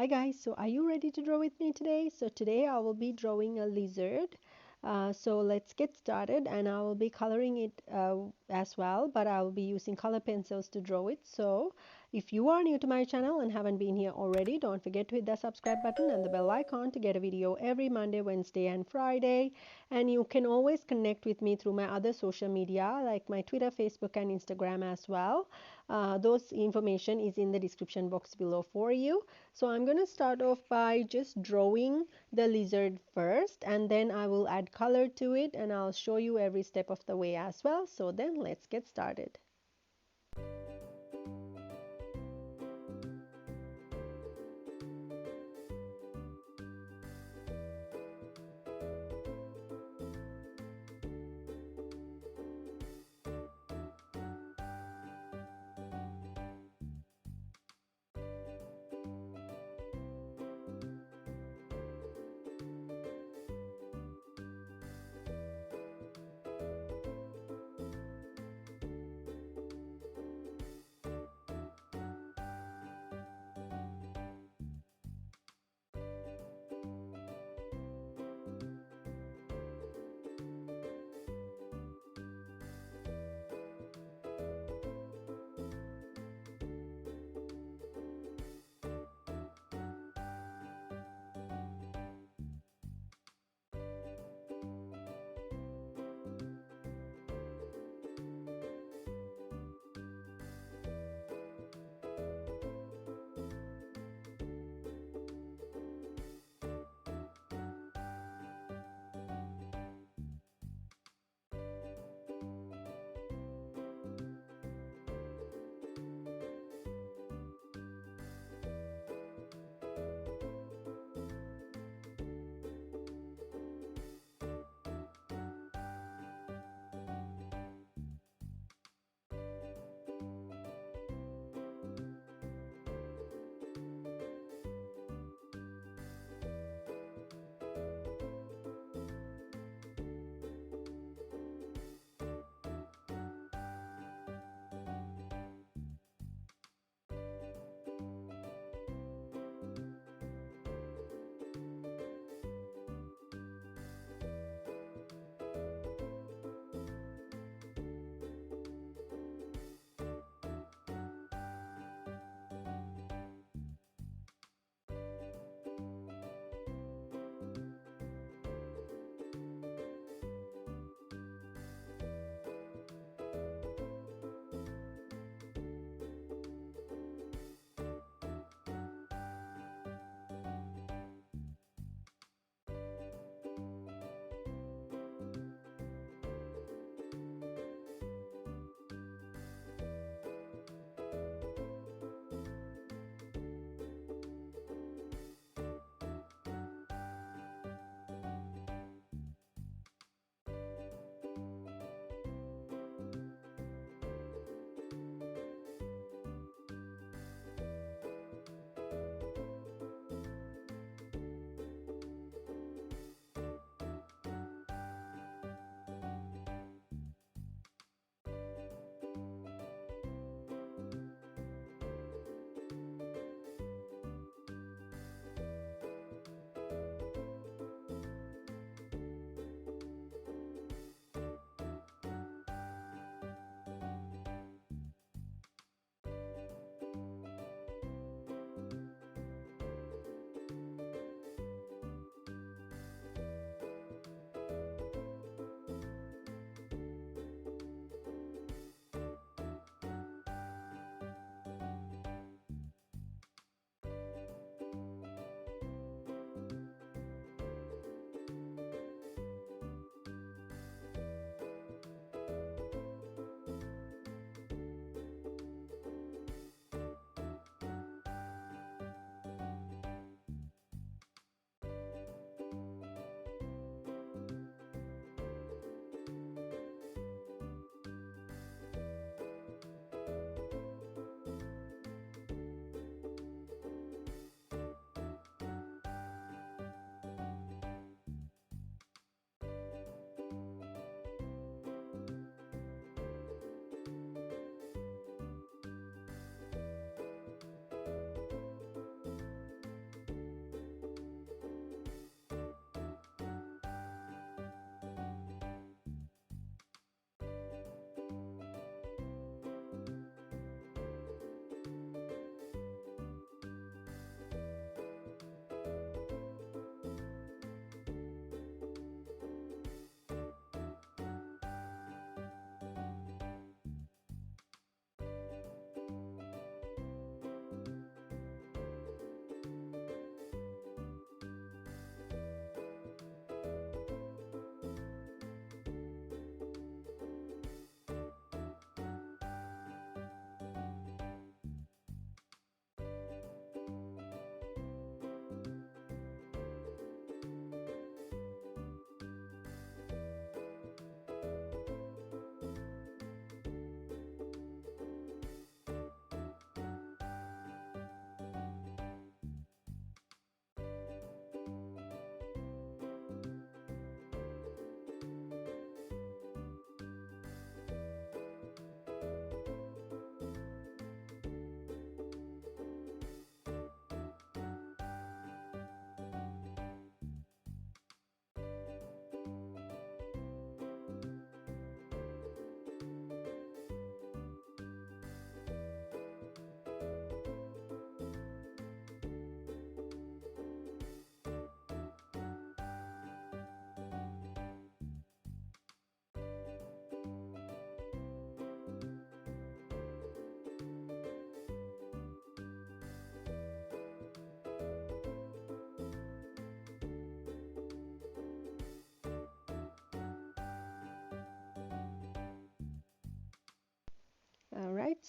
Hi guys, so are you ready to draw with me today? So today I will be drawing a lizard. So let's get started, and I will be coloring it as well, but I will be using color pencils to draw it. So if you are new to my channel and haven't been here already, don't forget to hit the subscribe button and the bell icon to get a video every Monday, Wednesday and Friday. And you can always connect with me through my other social media like my Twitter, Facebook and Instagram as well. Those information is in the description box below for you. So I'm going to start off by just drawing the lizard first, and then I will add color to it, and I'll show you every step of the way as well. So then let's get started.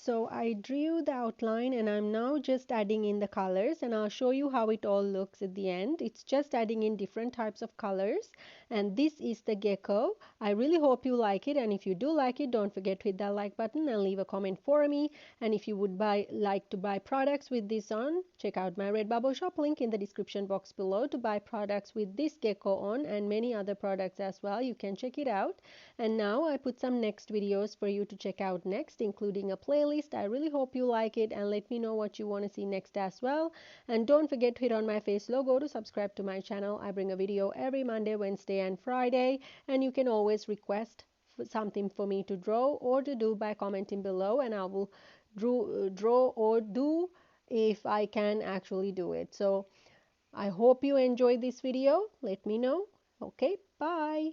So I drew the outline and I'm now just adding in the colors, and I'll show you how it all looks at the end. It's just adding in different types of colors, and this is the gecko. I really hope you like it, and if you do like it, don't forget to hit that like button and leave a comment for me. And if you would like to buy products with this on, check out my Redbubble shop link in the description box below to buy products with this gecko on and many other products as well. You can check it out. And now I put some next videos for you to check out next, including a playlist. I really hope you like it, and let me know what you want to see next as well. And don't forget to hit on my face logo to subscribe to my channel. I bring a video every Monday, Wednesday and Friday, and you can always request something for me to draw or to do by commenting below, and I will draw or do if I can actually do it. So I hope you enjoyed this video. Let me know. Okay, bye.